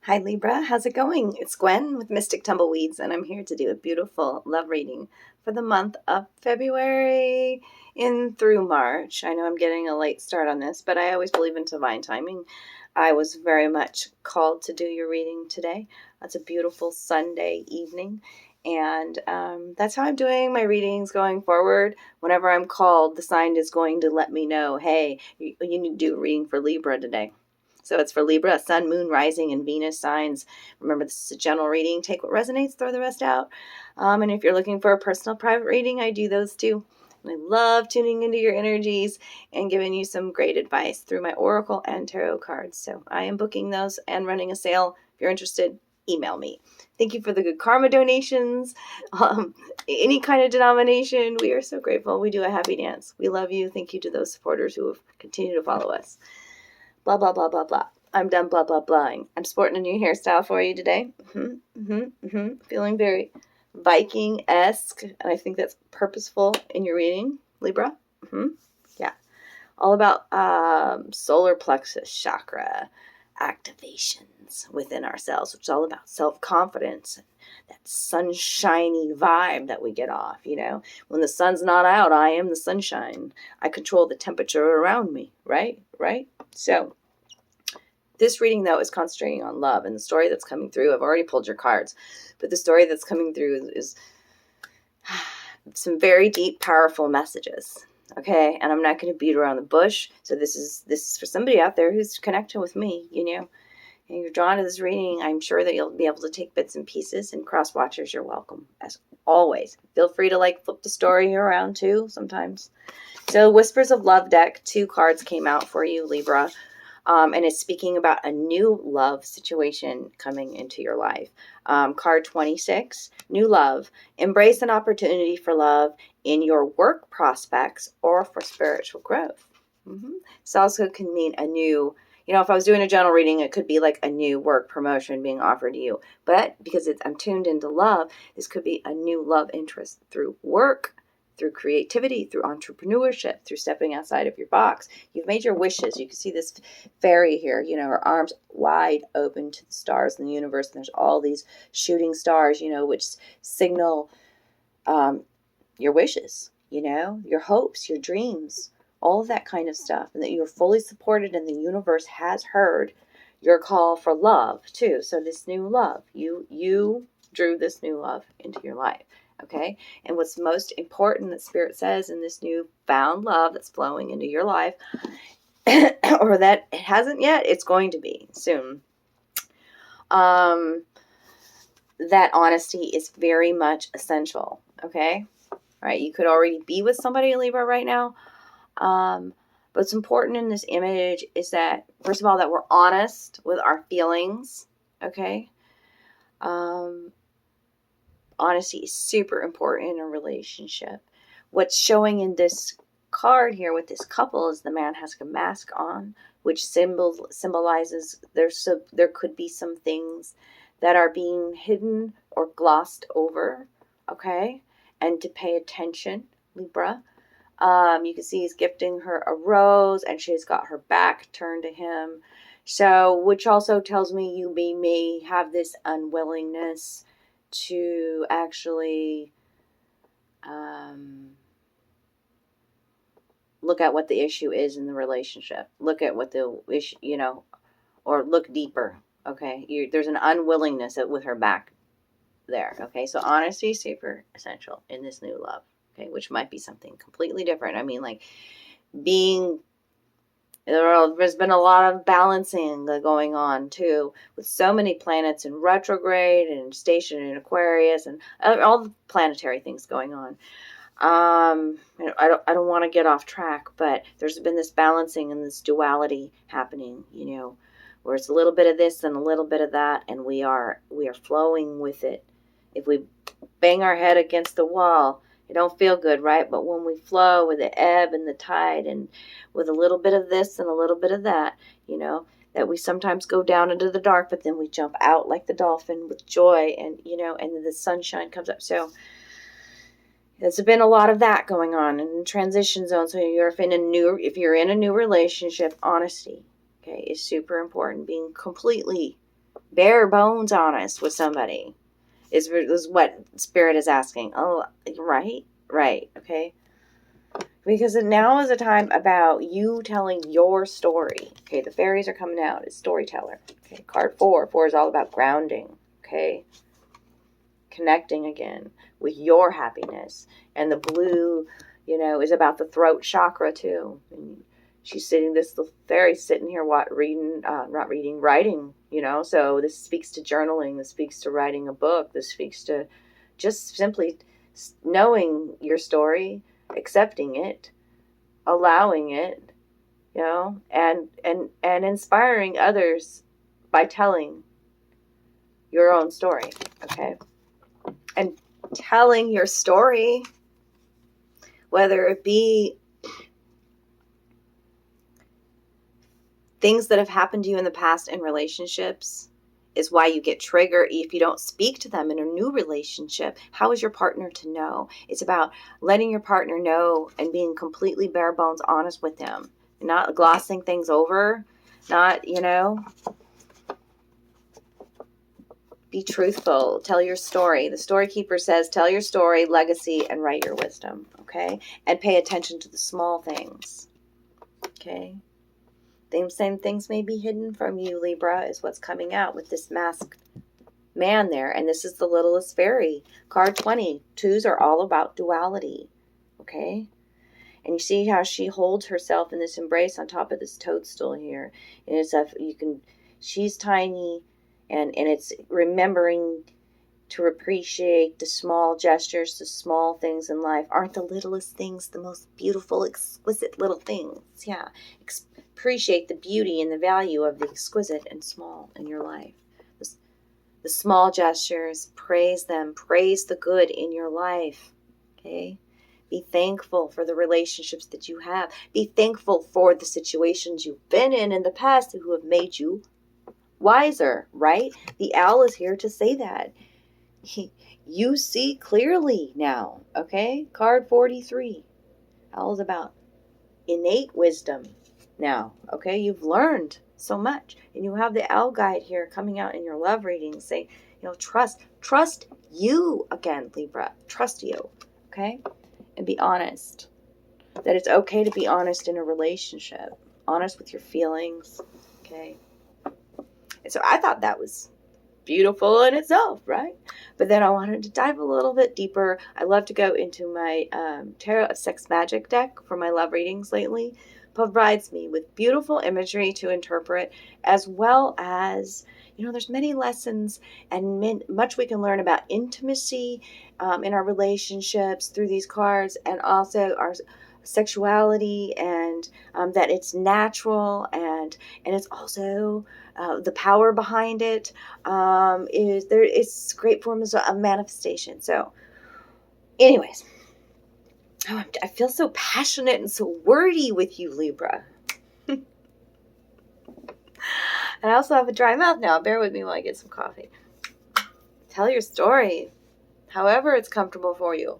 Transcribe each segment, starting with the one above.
Hi Libra, how's it going? It's Gwen with Mystic Tumbleweeds, and I'm here to do a beautiful love reading for the month of February in through March. I know I'm getting a late start on this, but I always believe in divine timing. I was very much called to do your reading today. It's a beautiful Sunday evening, and that's how I'm doing my readings going forward. Whenever I'm called, the sign is going to let me know, hey, you need to do a reading for Libra today. So it's for Libra, Sun, Moon, Rising, and Venus signs. Remember, this is a general reading. Take what resonates, throw the rest out. And if you're looking for a personal private reading, I do those too. And I love tuning into your energies and giving you some great advice through my Oracle and Tarot cards. So I am booking those and running a sale. If you're interested, email me. Thank you for the good karma donations. Any kind of denomination, we are so grateful. We do a happy dance. We love you. Thank you to those supporters who have continued to follow us. Blah, blah, blah, blah, blah. I'm done blah, blah, blahing. I'm sporting a new hairstyle for you today. Feeling very Viking-esque, and I think that's purposeful in your reading, Libra. Yeah. All about solar plexus chakra activations within ourselves, which is all about self-confidence and that sunshiny vibe that we get off, When the sun's not out, I am the sunshine. I control the temperature around me, right? So this reading, though, is concentrating on love, and the story that's coming through, I've already pulled your cards, but the story that's coming through is some very deep, powerful messages. Okay, and I'm not going to beat around the bush. So this is for somebody out there who's connecting with me, and you're drawn to this reading. I'm sure that you'll be able to take bits and pieces, and cross watchers, you're welcome as always. Feel free to flip the story around too sometimes. So Whispers of Love deck, 2 cards came out for you, Libra. And it's speaking about a new love situation coming into your life. Card 26, new love. Embrace an opportunity for love in your work prospects or for spiritual growth. This also can mean a new, if I was doing a general reading, it could be like a new work promotion being offered to you. But because I'm tuned into love, this could be a new love interest through work, through creativity, through entrepreneurship, through stepping outside of your box. You've made your wishes. You can see this fairy here, her arms wide open to the stars in the universe. And there's all these shooting stars, which signal your wishes, your hopes, your dreams, all of that kind of stuff. And that you're fully supported and the universe has heard your call for love too. So this new love, you drew this new love into your life. Okay, and what's most important that Spirit says in this new found love that's flowing into your life, or that it hasn't yet, it's going to be soon, that honesty is very much essential. Okay, all right, you could already be with somebody, Libra, right now, but what's important in this image is that, first of all, that we're honest with our feelings. Okay, honesty is super important in a relationship. What's showing in this card here with this couple is the man has a mask on, which symbolizes there could be some things that are being hidden or glossed over. Okay, and to pay attention, Libra. You can see he's gifting her a rose, and she's got her back turned to him. So, which also tells me you may have this unwillingness to actually look at what the issue is in the relationship. Look at what the issue, or look deeper. Okay, there's an unwillingness with her back there. Okay, so honesty is super essential in this new love. Okay, which might be something completely different. I mean, there's been a lot of balancing going on too, with so many planets in retrograde and stationed in Aquarius and all the planetary things going on. I don't want to get off track, but there's been this balancing and this duality happening, where it's a little bit of this and a little bit of that, and we are flowing with it. If we bang our head against the wall, it don't feel good, right? But when we flow with the ebb and the tide, and with a little bit of this and a little bit of that, that we sometimes go down into the dark, but then we jump out like the dolphin with joy, and and then the sunshine comes up. So there's been a lot of that going on in transition zone. So if you're in a new relationship, honesty, okay, is super important. Being completely bare bones honest with somebody is what Spirit is asking. Oh, right, okay. Because now is a time about you telling your story. Okay, the fairies are coming out as storyteller. Okay, card 4. 4 is all about grounding. Okay, connecting again with your happiness. And the blue, is about the throat chakra too. And she's sitting, this little fairy sitting here, writing. So this speaks to journaling. This speaks to writing a book. This speaks to just simply knowing your story, accepting it, allowing it, and inspiring others by telling your own story. Okay. And telling your story, whether it be things that have happened to you in the past in relationships, is why you get triggered if you don't speak to them in a new relationship. How is your partner to know? It's about letting your partner know and being completely bare bones honest with them, not glossing things over, not, be truthful. Tell your story. The story keeper says, tell your story, legacy, and write your wisdom. Okay? And pay attention to the small things. Okay? Same things may be hidden from you, Libra, is what's coming out with this masked man there. And this is the littlest fairy. Card 20. 2s are all about duality. Okay? And you see how she holds herself in this embrace on top of this toadstool here. And it's she's tiny, and it's remembering to appreciate the small gestures, the small things in life. Aren't the littlest things the most beautiful, exquisite little things? Yeah. Appreciate the beauty and the value of the exquisite and small in your life. The small gestures, praise them. Praise the good in your life. Okay? Be thankful for the relationships that you have. Be thankful for the situations you've been in the past who have made you wiser, right? The owl is here to say that. You see clearly now, okay? Card 43. Owl's about innate wisdom now, okay? You've learned so much. And you have the owl guide here coming out in your love reading saying, trust you again, Libra. Trust you, okay? And be honest. That it's okay to be honest in a relationship. Honest with your feelings, okay? And so I thought that was beautiful in itself, right? But then I wanted to dive a little bit deeper. I love to go into my Tarot of Sex Magic deck for my love readings lately. Provides me with beautiful imagery to interpret, as well as, there's many lessons and much we can learn about intimacy in our relationships through these cards, and also our sexuality, and that it's natural, and it's also the power behind it it's great forms of manifestation. So anyways, I feel so passionate and so wordy with you, Libra. And I also have a dry mouth now. Bear with me while I get some coffee. Tell your story, however it's comfortable for you.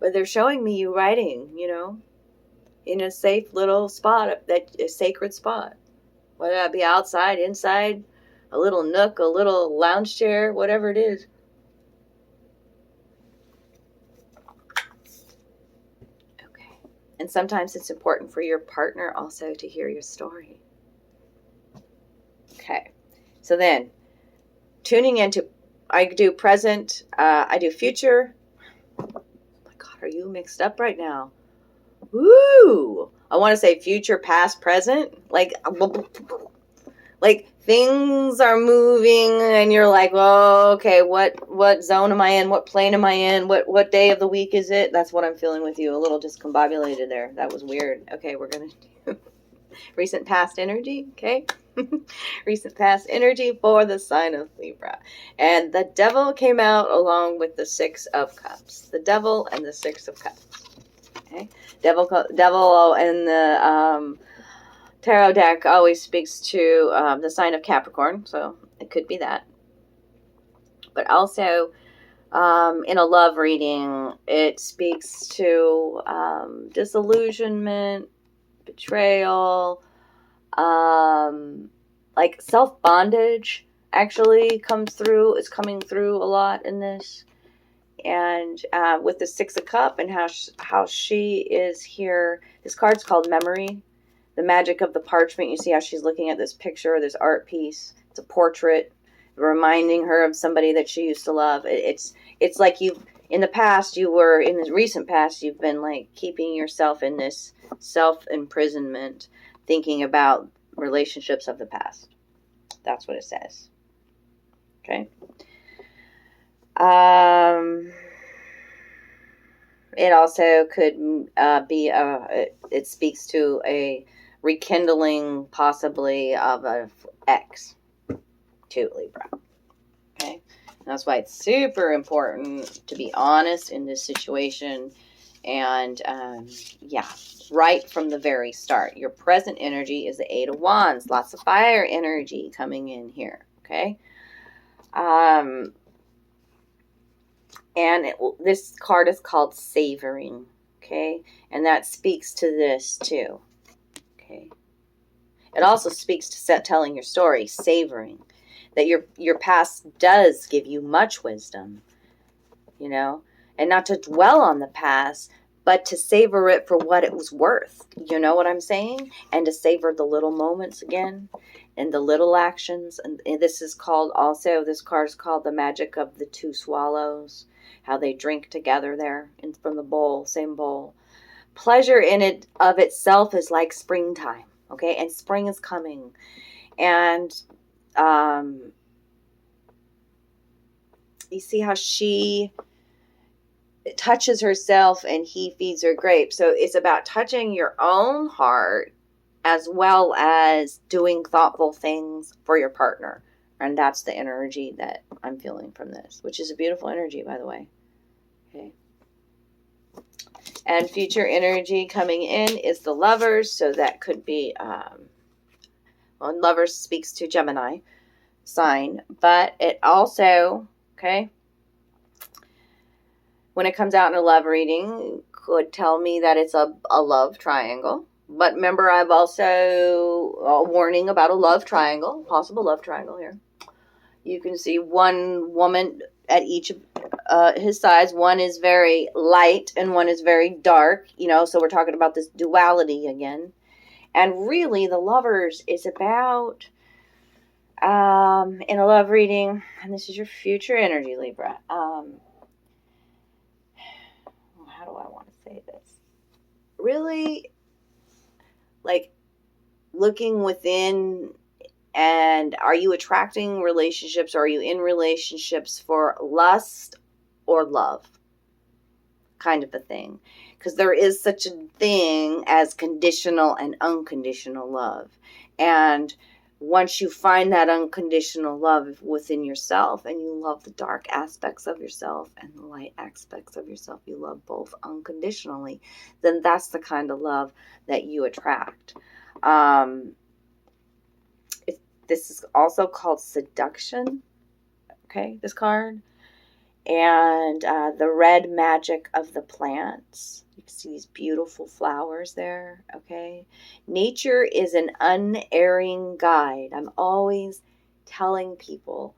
But they're showing me you writing, in a safe little spot, a sacred spot. Whether that be outside, inside, a little nook, a little lounge chair, whatever it is. Okay. And sometimes it's important for your partner also to hear your story. Okay. So then, tuning into, I do present, I do future. Oh my God, are you mixed up right now? Woo! I want to say future, past, present. Like things are moving and you're like, well, okay, what zone am I in? What plane am I in? What day of the week is it? That's what I'm feeling with you. A little discombobulated there. That was weird. Okay, we're going to do recent past energy. Okay. Recent past energy for the sign of Libra. And the devil came out along with the 6 of cups. The devil and the 6 of cups. Okay. Devil in the tarot deck always speaks to the sign of Capricorn, so it could be that. But also, in a love reading, it speaks to disillusionment, betrayal, like self-bondage, actually is coming through a lot in this. And with the Six of Cups and how she is here. This card's called Memory. The magic of the parchment. You see how she's looking at this picture, this art piece. It's a portrait reminding her of somebody that she used to love. It's like in the recent past, you've been like keeping yourself in this self-imprisonment, thinking about relationships of the past. That's what it says. Okay. It also could be it speaks to a rekindling, possibly, of an ex to Libra. Okay, and that's why it's super important to be honest in this situation, and right from the very start. Your present energy is the Eight of Wands, lots of fire energy coming in here. Okay. And this card is called Savoring, okay? And that speaks to this too, okay? It also speaks to telling your story, savoring, that your past does give you much wisdom, you know? And not to dwell on the past, but to savor it for what it was worth. You know what I'm saying? And to savor the little moments again and the little actions. And this card is called The Magic of the Two Swallows. How they drink together there from the bowl, same bowl. Pleasure in it of itself is like springtime, okay? And spring is coming. And you see how she touches herself and he feeds her grapes. So it's about touching your own heart as well as doing thoughtful things for your partner. And that's the energy that I'm feeling from this, which is a beautiful energy, by the way. Okay. And future energy coming in is the Lovers. So that could be, Lovers speaks to Gemini sign, but it also, okay, when it comes out in a love reading, could tell me that it's a love triangle. But remember, I've also a warning about a love triangle, possible love triangle here. You can see one woman at each of his sides. One is very light and one is very dark, so we're talking about this duality again. And really, the Lovers is about, in a love reading, and this is your future energy, Libra. How do I want to say this? Really, like, looking within. And are you attracting relationships? Or are you in relationships for lust or love? Kind of a thing. Because there is such a thing as conditional and unconditional love. And once you find that unconditional love within yourself and you love the dark aspects of yourself and the light aspects of yourself, you love both unconditionally, then that's the kind of love that you attract. This is also called Seduction, okay, this card. And the red magic of the plants. You can see these beautiful flowers there, okay. Nature is an unerring guide. I'm always telling people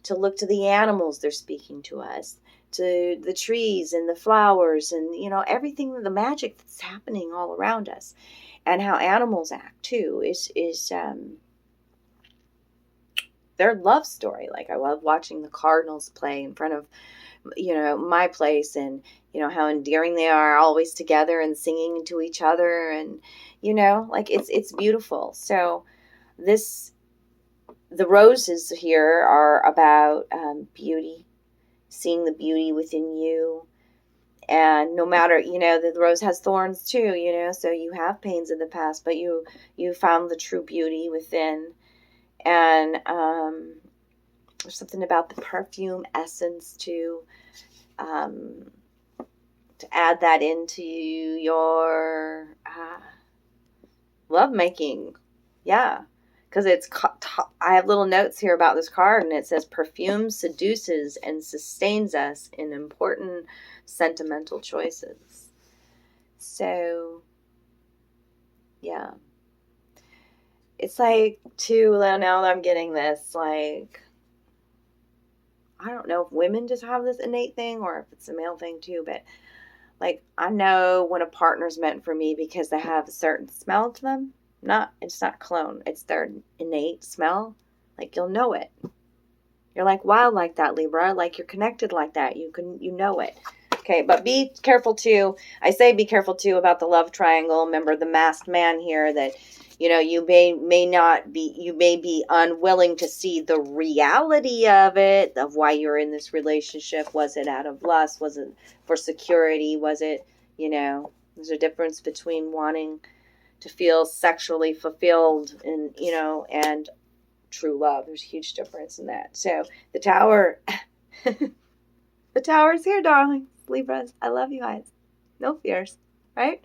to look to the animals. They're speaking to us, to the trees and the flowers and, everything, the magic that's happening all around us. And how animals act, too, is their love story. Like, I love watching the cardinals play in front of, my place, and, how endearing they are, always together and singing to each other. And, it's beautiful. So the roses here are about beauty, seeing the beauty within you. And no matter, the rose has thorns too, so you have pains in the past, but you found the true beauty within. And there's something about the perfume essence to add that into your lovemaking. Yeah, because I have little notes here about this card, and it says perfume seduces and sustains us in important sentimental choices. So, yeah. It's like, too, now that I'm getting this, like, I don't know if women just have this innate thing or if it's a male thing too, but like, I know when a partner's meant for me because they have a certain smell to them. It's not cologne, it's their innate smell. Like, you'll know it. You're like wild like that, Libra. Like, you're connected like that. You know it. Okay, but be careful too. I say be careful too about the love triangle. Remember the masked man here, that you may be unwilling to see the reality of it, of why you're in this relationship. Was it out of lust? Was it for security? Was it, there's a difference between wanting to feel sexually fulfilled and true love. There's a huge difference in that. So the Tower, the Tower's here, darling. Libras, I love you guys. No fears, right?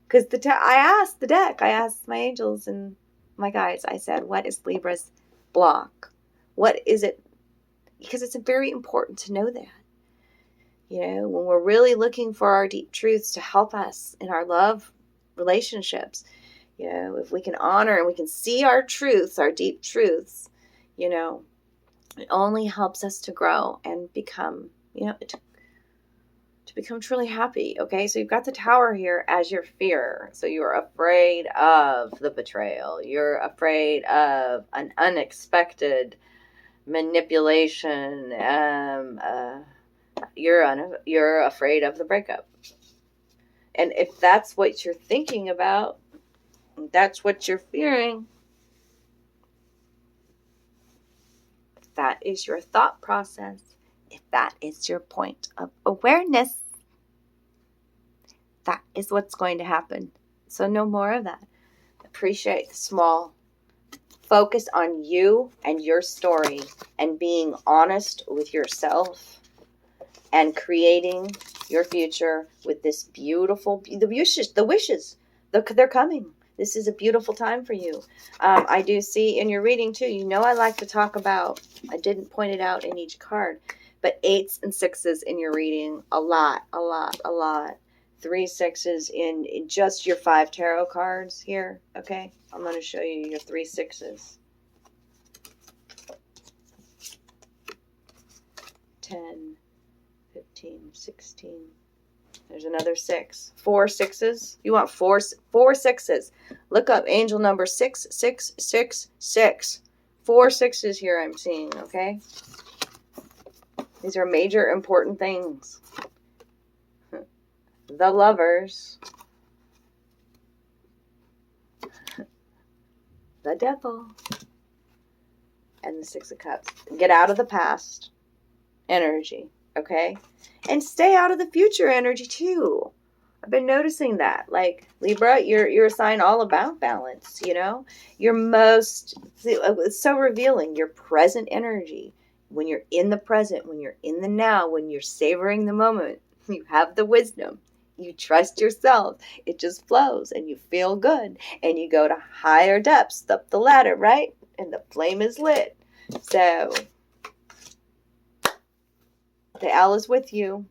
Because I asked my angels and my guides, I said, what is Libra's block? What is it? Because it's very important to know that. When we're really looking for our deep truths to help us in our love relationships, if we can honor and we can see our truths, our deep truths, it only helps us to grow and become, to become truly happy. Okay, so you've got the Tower here as your fear. So you're afraid of the betrayal. You're afraid of an unexpected manipulation. You're afraid of the breakup. And if that's what you're thinking about, that's what you're fearing, if that is your thought process, if that is your point of awareness, that is what's going to happen. So no more of that. Appreciate the small. Focus on you and your story and being honest with yourself and creating your future with this beautiful, the wishes, they're coming. This is a beautiful time for you. I do see in your reading too, I like to talk about, I didn't point it out in each card, but 8s and 6s in your reading, a lot. 3 6s in just your 5 tarot cards here, okay? I'm going to show you your 3 6s. 10, 15, 16. There's another 6. 4 6s. You want 4 6s. Look up angel number 6666. 4 6s here I'm seeing, okay? These are major important things. The Lovers. The Devil. And the 6 of Cups. Get out of the past energy, okay? And stay out of the future energy too. I've been noticing that. Like, Libra, you're a sign all about balance, it's so revealing. Your present energy, when you're in the present, when you're in the now, when you're savoring the moment, you have the wisdom, you trust yourself, it just flows and you feel good and you go to higher depths up the ladder, right? And the flame is lit. So the owl is with you.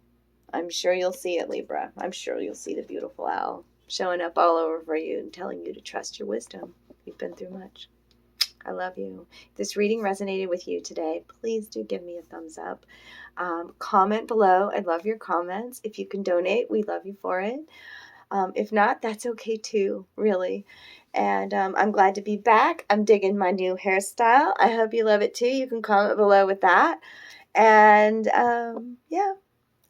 I'm sure you'll see it, Libra. I'm sure you'll see the beautiful owl showing up all over for you and telling you to trust your wisdom. You've been through much. I love you. If this reading resonated with you today, please do give me a thumbs up. Comment below. I love your comments. If you can donate, we love you for it. If not, that's okay too, really. And I'm glad to be back. I'm digging my new hairstyle. I hope you love it too. You can comment below with that. And yeah,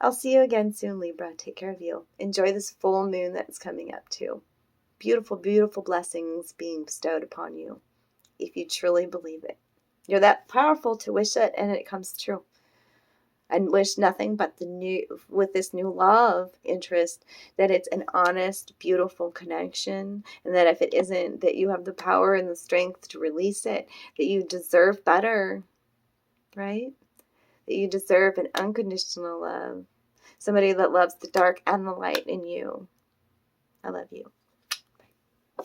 I'll see you again soon, Libra. Take care of you. Enjoy this full moon that's coming up too. Beautiful, beautiful blessings being bestowed upon you. If you truly believe it. You're that powerful to wish it and it comes true. And wish nothing but with this new love interest, that it's an honest, beautiful connection. And that if it isn't, that you have the power and the strength to release it. That you deserve better. Right? That you deserve an unconditional love. Somebody that loves the dark and the light in you. I love you. Bye.